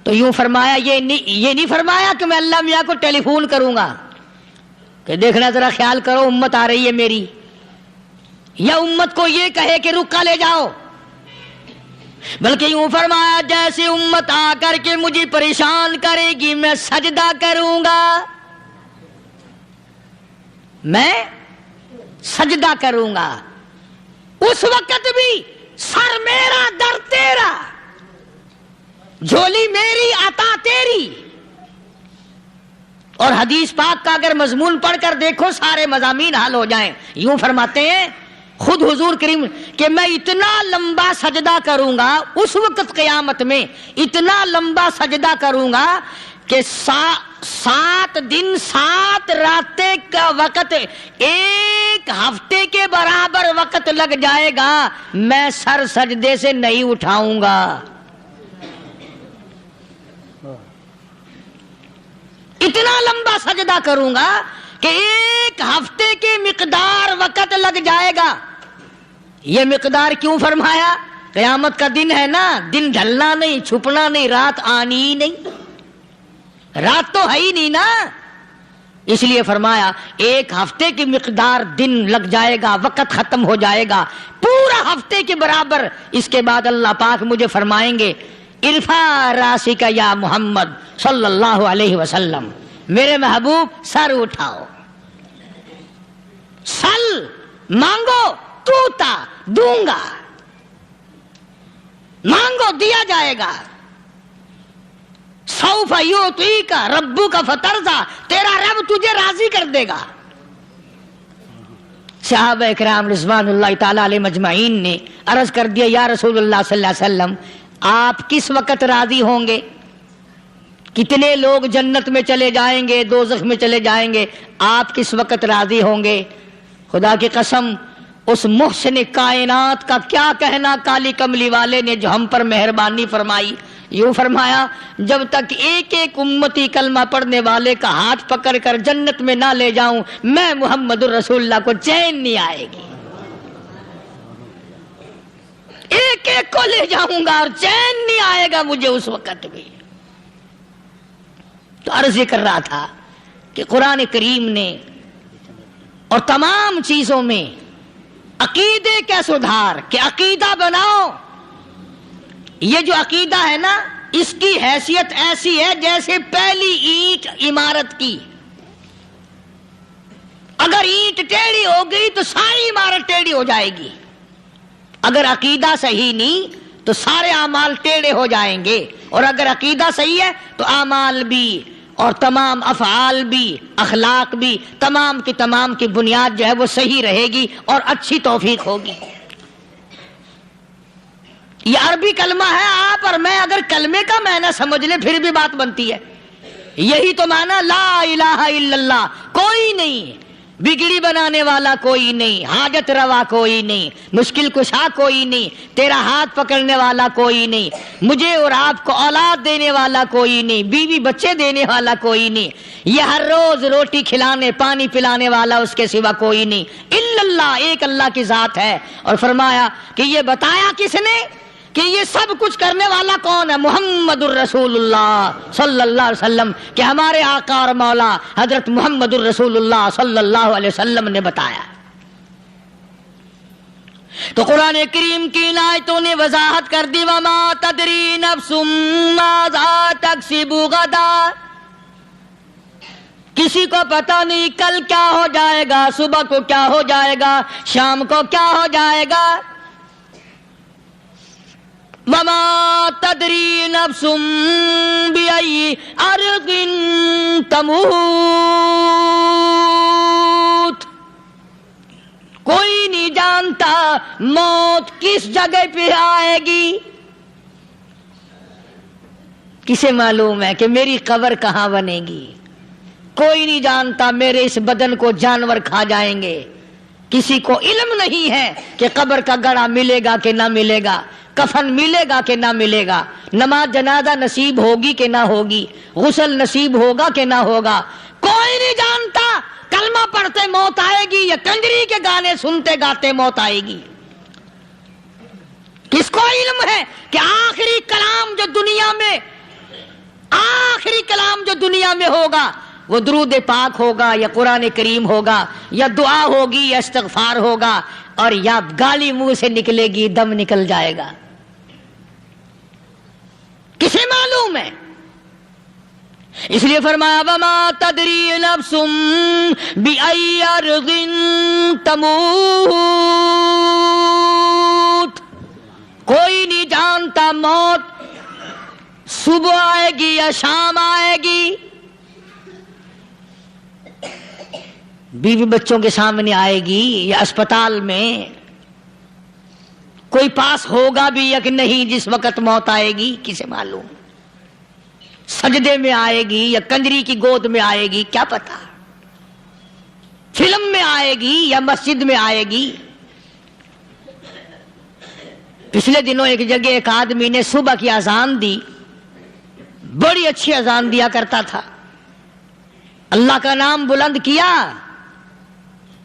تو یوں فرمایا یہ نہیں فرمایا کہ میں اللہ میاں کو ٹیلی فون کروں گا کہ دیکھنا ذرا خیال کرو امت آ رہی ہے میری، یا امت کو یہ کہے کہ رکا لے جاؤ، بلکہ یوں فرمایا جیسے امت آ کر کے مجھے پریشان کرے گی میں سجدہ کروں گا، میں سجدہ کروں گا. اس وقت بھی سر میرا در تیرا، جھولی میری عطا تیری. اور حدیث پاک کا اگر مضمون پڑھ کر دیکھو سارے مضامین حل ہو جائیں. یوں فرماتے ہیں خود حضور کریم کہ میں اتنا لمبا سجدہ کروں گا اس وقت قیامت میں، اتنا لمبا سجدہ کروں گا کہ 7 دن 7 راتیں کا وقت 1 ہفتے کے برابر وقت لگ جائے گا، میں سر سجدے سے نہیں اٹھاؤں گا. اتنا لمبا سجدہ کروں گا کہ 1 ہفتے کے مقدار وقت لگ جائے گا. یہ مقدار کیوں فرمایا؟ قیامت کا دن ہے نا، دن ڈھلنا نہیں، چھپنا نہیں، رات آنی ہی نہیں، رات تو ہے ہی نہیں نا، اس لیے فرمایا 1 ہفتے کی مقدار دن لگ جائے گا، وقت ختم ہو جائے گا پورا ہفتے کے برابر. اس کے بعد اللہ پاک مجھے فرمائیں گے ارفع راسک یا محمد صلی اللہ علیہ وسلم، میرے محبوب سر اٹھاؤ، سل مانگو توتا دوں گا، مانگو دیا جائے گا. سوف یعطیک ربک فترضی، تیرا رب تجھے راضی کر دے گا. صحابہ اکرام رضوان اللہ تعالیٰ علیہ مجمعین نے عرض کر دیا یا رسول اللہ صلی اللہ علیہ وسلم آپ کس وقت راضی ہوں گے؟ کتنے لوگ جنت میں چلے جائیں گے، دوزخ میں چلے جائیں گے، آپ کس وقت راضی ہوں گے؟ خدا کی قسم اس محسن کائنات کا کیا کہنا کالی کملی والے نے جو ہم پر مہربانی فرمائی. یوں فرمایا جب تک ایک ایک امتی کلمہ پڑھنے والے کا ہاتھ پکڑ کر جنت میں نہ لے جاؤں میں محمد الرسول اللہ کو چین نہیں آئے گی. ایک ایک کو لے جاؤں گا اور چین نہیں آئے گا مجھے اس وقت بھی. تو عرض یہ کر رہا تھا کہ قرآن کریم نے اور تمام چیزوں میں عقیدے کا سدھار کہ عقیدہ بناؤ. یہ جو عقیدہ ہے نا اس کی حیثیت ایسی ہے جیسے پہلی اینٹ عمارت کی. اگر اینٹ ٹیڑھی ہو گئی تو ساری عمارت ٹیڑھی ہو جائے گی. اگر عقیدہ صحیح نہیں تو سارے اعمال ٹیڑھے ہو جائیں گے. اور اگر عقیدہ صحیح ہے تو اعمال بھی اور تمام افعال بھی اخلاق بھی تمام کی بنیاد جو ہے وہ صحیح رہے گی اور اچھی توفیق ہوگی. یہ عربی کلمہ ہے. آپ اور میں اگر کلمے کا معنی سمجھ لیں پھر بھی بات بنتی ہے. یہی تو معنی لا الہ الا اللہ. کوئی نہیں بگڑی بنانے والا، کوئی نہیں حاجت روا، کوئی نہیں مشکل کشا، کوئی نہیں تیرا ہاتھ پکڑنے والا، کوئی نہیں مجھے اور آپ کو اولاد دینے والا، کوئی نہیں بیوی بچے دینے والا، کوئی نہیں یہ ہر روز روٹی کھلانے پانی پلانے والا اس کے سوا کوئی نہیں الا اللہ. ایک اللہ کی ذات ہے. اور فرمایا کہ یہ بتایا کس نے کہ یہ سب کچھ کرنے والا کون ہے؟ محمد الرسول اللہ صلی اللہ علیہ وسلم. کہ ہمارے آقا اور مولا حضرت محمد الرسول اللہ صلی اللہ علیہ وسلم نے بتایا. تو قرآن کریم کی ان آیتوں نے وضاحت کر دی وما تدری نفس ماذا تکسب غدا. کسی کو پتہ نہیں کل کیا ہو جائے گا، صبح کو کیا ہو جائے گا، شام کو کیا ہو جائے گا. وما تدری نفس بأي أرض تموت. کوئی نہیں جانتا موت کس جگہ پہ آئے گی. کسے معلوم ہے کہ میری قبر کہاں بنے گی؟ کوئی نہیں جانتا میرے اس بدن کو جانور کھا جائیں گے. کسی کو علم نہیں ہے کہ قبر کا گڑھا ملے گا کہ نہ ملے گا، کفن ملے گا کہ نہ ملے گا، نماز جنازہ نصیب ہوگی کہ نہ ہوگی، غسل نصیب ہوگا کہ نہ ہوگا. کوئی نہیں جانتا کلمہ پڑھتے موت آئے گی یا کنجری کے گانے سنتے گاتے موت آئے گی. کس کو علم ہے کہ آخری کلام جو دنیا میں ہوگا وہ درود پاک ہوگا یا قرآن کریم ہوگا یا دعا ہوگی یا استغفار ہوگا اور یا گالی منہ سے نکلے گی، دم نکل جائے گا. کسے معلوم ہے؟ اس لیے فرمایا وما تدری نفس بأي أرض تموت. کوئی نہیں جانتا موت صبح آئے گی یا شام آئے گی، بیوی بچوں کے سامنے آئے گی یا اسپتال میں کوئی پاس ہوگا بھی یا کہ نہیں جس وقت موت آئے گی کسے معلوم. سجدے میں آئے گی یا کنجری کی گود میں آئے گی کیا پتا، فلم میں آئے گی یا مسجد میں آئے گی. پچھلے دنوں ایک جگہ ایک آدمی نے صبح کی اذان دی، بڑی اچھی اذان دیا کرتا تھا، اللہ کا نام بلند کیا،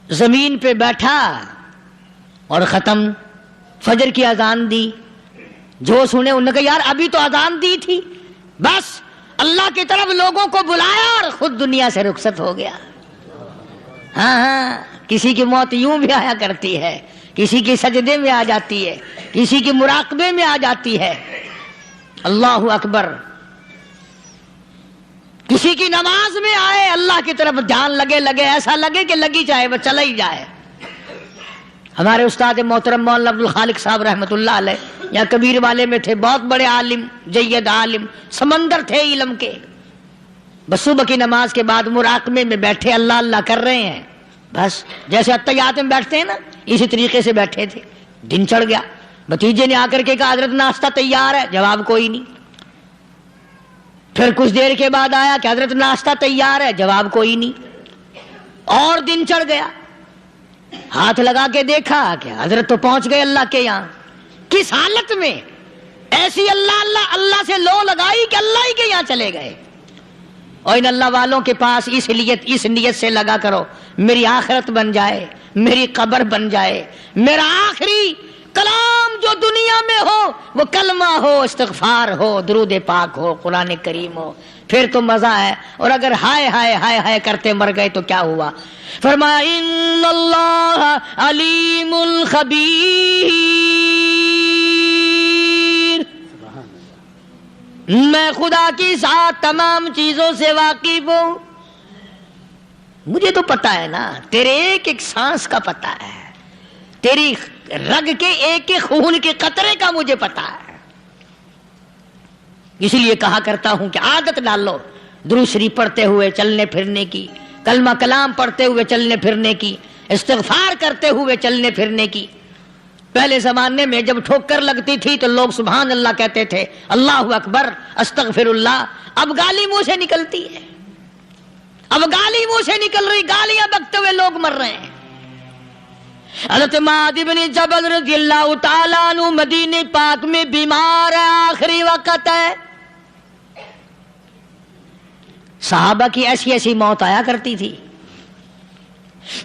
زمین پہ بیٹھا اور ختم. فجر کی اذان دی، جو سنے انہوں نے کہا یار ابھی تو اذان دی تھی. بس اللہ کی طرف لوگوں کو بلایا اور خود دنیا سے رخصت ہو گیا. ہاں کسی کی موت یوں بھی آیا کرتی ہے، کسی کی سجدے میں آ جاتی ہے، کسی کی مراقبے میں آ جاتی ہے. اللہ اکبر. کسی کی نماز میں آئے، اللہ کی طرف دھیان لگے ایسا لگے کہ لگی جائے وہ چلا ہی جائے. ہمارے استاد محترم مولانا عبد الخالق صاحب رحمۃ اللہ علیہ یا کبیر والے میں تھے، بہت بڑے عالم، جید عالم، سمندر تھے علم کے. بس صبح کی نماز کے بعد مراقبے میں بیٹھے اللہ اللہ کر رہے ہیں. بس جیسے اتحیات میں بیٹھتے ہیں نا اسی طریقے سے بیٹھے تھے. دن چڑھ گیا. بھتیجے نے آ کر کے کہا حضرت ناشتہ تیار ہے. جواب کوئی نہیں. پھر کچھ دیر کے بعد آیا کہ حضرت ناشتہ تیار ہے. جواب کوئی نہیں. اور دن چڑھ گیا. ہاتھ لگا کے دیکھا کہ حضرت تو پہنچ گئے اللہ کے یہاں. کس حالت میں؟ ایسی اللہ اللہ اللہ سے لو لگائی کہ اللہ ہی کے یہاں چلے گئے. اور ان اللہ والوں کے پاس اس نیت سے لگا کرو میری آخرت بن جائے, میری قبر بن جائے, میرا آخری کلام جو دنیا میں ہو وہ کلمہ ہو, استغفار ہو, درود پاک ہو, قرآن کریم ہو, پھر تو مزہ ہے. اور اگر ہائے ہائے ہائے ہائے کرتے مر گئے تو کیا ہوا؟ فرمایا ان اللہ علیم خبیر, میں خدا کی ذات تمام چیزوں سے واقف ہوں. مجھے تو پتا ہے نا, تیرے ایک ایک سانس کا پتا ہے, تیری رگ کے ایک ایک خون کے قطرے کا مجھے پتا ہے. اس لیے کہا کرتا ہوں کہ عادت ڈال لو درود شریف پڑھتے ہوئے چلنے پھرنے کی, کلمہ کلام پڑھتے ہوئے چلنے پھرنے کی, استغفار کرتے ہوئے چلنے پھرنے کی. پہلے زمانے میں جب ٹھوکر لگتی تھی تو لوگ سبحان اللہ کہتے تھے, اللہ اکبر, استغفر اللہ. اب گالی منہ سے نکلتی ہے, اب گالی منہ سے نکل رہی, گالیاں بکتے ہوئے لوگ مر رہے ہیں. حضرت معاذ بن جبل رضی اللہ تعالیٰ عنہ مدینے پاک میں بیمار ہے, آخری وقت ہے. صحابہ کی ایسی ایسی موت آیا کرتی تھی.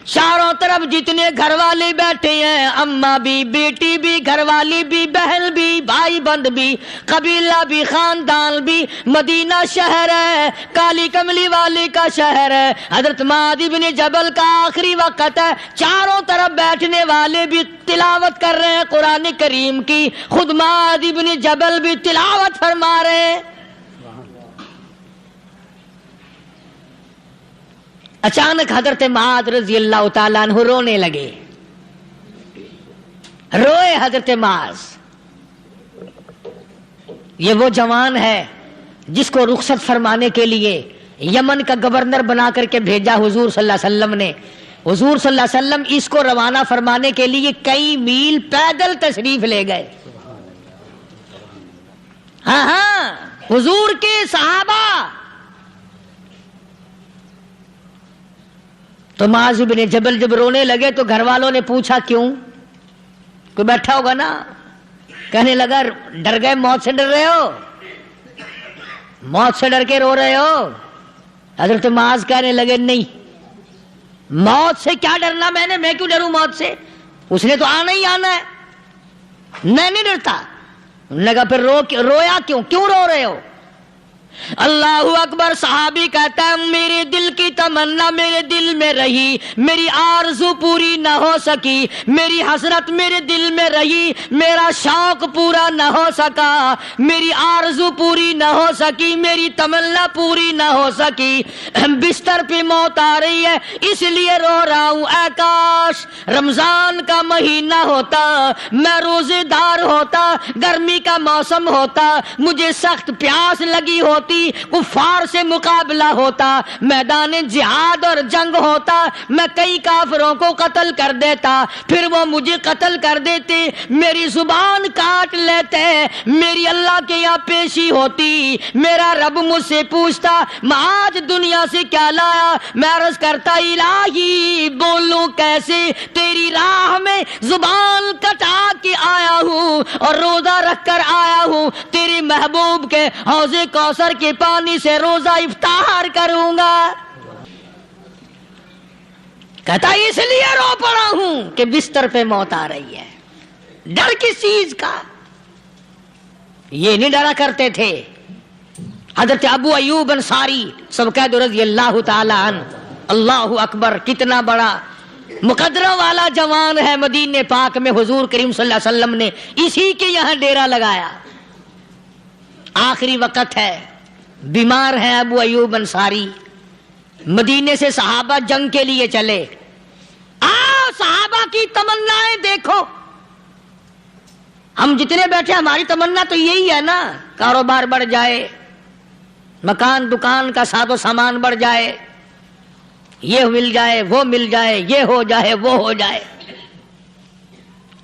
چاروں طرف جتنے گھر والے بیٹھے ہیں, اماں بھی, بیٹی بھی, گھر والی بھی, بہن بھی, بھائی بند بھی, قبیلہ بھی, خاندان بھی. مدینہ شہر ہے, کالی کملی والے کا شہر ہے. حضرت معاذ بن جبل کا آخری وقت ہے. چاروں طرف بیٹھنے والے بھی تلاوت کر رہے ہیں قرآن کریم کی, خود معاذ بن جبل بھی تلاوت فرما رہے ہیں. اچانک حضرت معاذ رضی اللہ تعالیٰ عنہ رونے لگے. روئے حضرت معاذ. یہ وہ جوان ہے جس کو رخصت فرمانے کے لیے یمن کا گورنر بنا کر کے بھیجا حضور صلی اللہ علیہ وسلم نے. حضور صلی اللہ علیہ وسلم اس کو روانہ فرمانے کے لیے کئی میل پیدل تشریف لے گئے. ہاں حضور کے صحابہ. تو معاذ بن جبل جب رونے لگے تو گھر والوں نے پوچھا کیوں؟ کوئی بیٹھا ہوگا نا. کہنے لگا ڈر گئے, موت سے ڈر رہے ہو, موت سے ڈر کے رو رہے ہو. حضرت معاذ کہنے لگے نہیں, موت سے کیا ڈرنا, میں کیوں ڈروں موت سے, اس نے تو آنا ہی آنا ہے, میں نہیں ڈرتا. انہوں نے کہا پھر رویا کیوں رو رہے ہو؟ اللہ اکبر. صحابی کہتا ہے میرے دل کی تمنا میرے دل میں رہی, میری آرزو پوری نہ ہو سکی, میری حسرت میرے دل میں رہی, میرا شوق پورا نہ ہو سکا, میری آرزو پوری نہ ہو سکی, میری تمنا پوری نہ ہو سکی. بستر پہ موت آ رہی ہے اس لیے رو رہا ہوں. اے کاش رمضان کا مہینہ ہوتا, میں روزے دار ہوتا, گرمی کا موسم ہوتا, مجھے سخت پیاس لگی ہوتی, کفار سے مقابلہ ہوتا, میدان جہاد اور جنگ ہوتا, میں کئی کافروں کو قتل کر دیتا, پھر وہ مجھے قتل کر دیتے, میری زبان کاٹ لیتے, میری اللہ کے یہاں پیشی ہوتی, میرا رب مجھ سے پوچھتا معاذ دنیا سے کیا لایا. میں عرض کرتا الہی بولوں کیسے, تیری راہ میں زبان کٹا کے آیا ہوں اور روزہ رکھ کر آیا ہوں, تیرے محبوب کے حوض کوثر کے پانی سے روزہ افطار کروں گا. کہتا اس لیے رو پڑا ہوں کہ بستر پہ موت آ رہی ہے. ڈر کس چیز کا؟ یہ نہیں ڈرا کرتے تھے. حضرت ابو ایوب انصاری سب کہہ دو رضی اللہ تعالی عنہ. اللہ اکبر, کتنا بڑا مقدرہ والا جوان ہے. مدینے پاک میں حضور کریم صلی اللہ علیہ وسلم نے اسی کے یہاں ڈیرا لگایا. آخری وقت ہے, بیمار ہے ابو ایوب انصاری. مدینے سے صحابہ جنگ کے لیے چلے. صحابہ کی تمنائیں دیکھو. ہم جتنے بیٹھے ہماری تمنا تو یہی ہے نا, کاروبار بڑھ جائے, مکان دکان کا ساز و سامان بڑھ جائے, یہ مل جائے وہ مل جائے، یہ ہو جائے وہ ہو جائے۔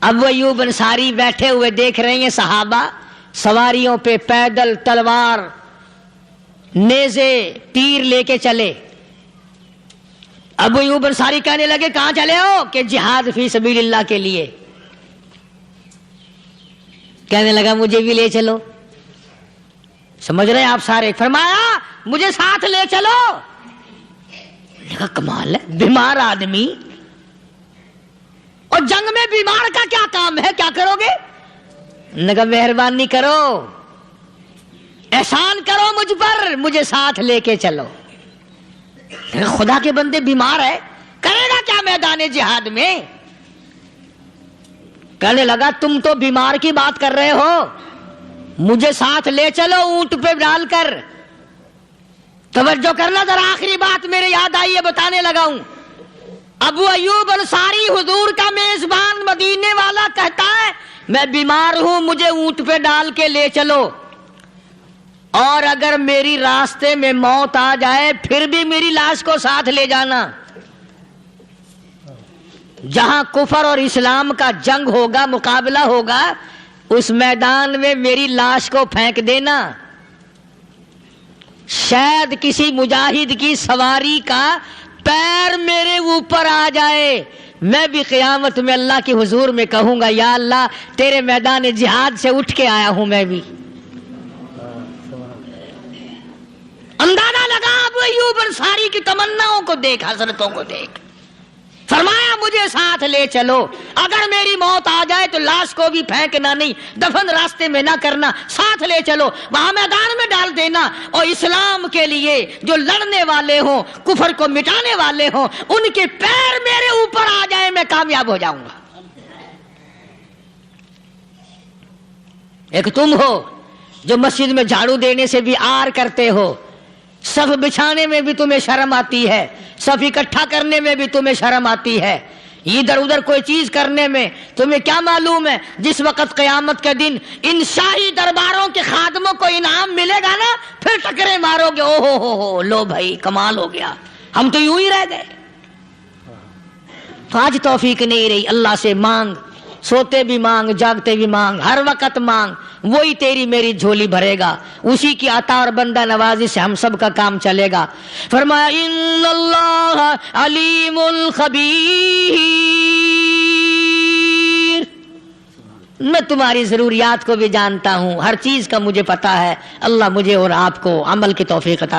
ابو ایوب انصاری بیٹھے ہوئے دیکھ رہے ہیں صحابہ سواریوں پہ پیدل تلوار نیزے تیر لے کے چلے۔ ابو ایوب انصاری کہنے لگے کہاں چلے ہو؟ کہ جہاد فی سبیل اللہ کے لیے۔ کہنے لگا مجھے بھی لے چلو۔ سمجھ رہے ہیں آپ سارے؟ فرمایا مجھے ساتھ لے چلو۔ کہا کمال ہے، بیمار آدمی اور جنگ میں بیمار کا کیا کام ہے، کیا کرو گے؟ نے کہا مہربانی کرو، احسان کرو مجھ پر، مجھے ساتھ لے کے چلو۔ خدا کے بندے بیمار ہے، کرے گا کیا میدان جہاد میں؟ کہنے لگا تم تو بیمار کی بات کر رہے ہو، مجھے ساتھ لے چلو اونٹ پہ ڈال کر۔ توجہ کرنا ذرا، آخری بات میرے یاد آئی ہے، بتانے لگا ہوں۔ ابو ایوب انصاری حضور کا میزبان مدینے والا کہتا ہے میں بیمار ہوں، مجھے اونٹ پہ ڈال کے لے چلو، اور اگر میری راستے میں موت آ جائے پھر بھی میری لاش کو ساتھ لے جانا۔ جہاں کفر اور اسلام کا جنگ ہوگا، مقابلہ ہوگا، اس میدان میں میری لاش کو پھینک دینا۔ شاید کسی مجاہد کی سواری کا پیر میرے اوپر آ جائے، میں بھی قیامت میں اللہ کے حضور میں کہوں گا یا اللہ تیرے میدان جہاد سے اٹھ کے آیا ہوں میں بھی۔ اندازہ لگا ابو ایوب انصاری کی تمناؤں کو دیکھ، حسرتوں کو دیکھ۔ فرمایا مجھے ساتھ لے چلو، اگر میری موت آ جائے تو لاش کو بھی پھینکنا نہیں، دفن راستے میں نہ کرنا، ساتھ لے چلو، وہاں میدان میں ڈال دینا، اور اسلام کے لیے جو لڑنے والے ہوں، کفر کو مٹانے والے ہوں، ان کے پیر میرے اوپر آ جائے، میں کامیاب ہو جاؤں گا۔ ایک تم ہو جو مسجد میں جھاڑو دینے سے بھی آر کرتے ہو، صف بچھانے میں بھی تمہیں شرم آتی ہے، صف اکٹھا کرنے میں بھی تمہیں شرم آتی ہے، ادھر ادھر کوئی چیز کرنے میں تمہیں کیا معلوم ہے جس وقت قیامت کے دن ان شاہی درباروں کے خادموں کو انعام ملے گا نا، پھر ٹکرے مارو گے، او ہو لو بھائی کمال ہو گیا، ہم تو یوں ہی رہ گئے۔ تو آج توفیق نہیں رہی، اللہ سے مانگ، سوتے بھی مانگ، جاگتے بھی مانگ، ہر وقت مانگ، وہی تیری میری جھولی بھرے گا، اسی کی عطا اور بندہ نوازی سے ہم سب کا کام چلے گا۔ فرمایا ان اللہ علیم خبیر، میں تمہاری ضروریات کو بھی جانتا ہوں، ہر چیز کا مجھے پتا ہے۔ اللہ مجھے اور آپ کو عمل کی توفیق عطا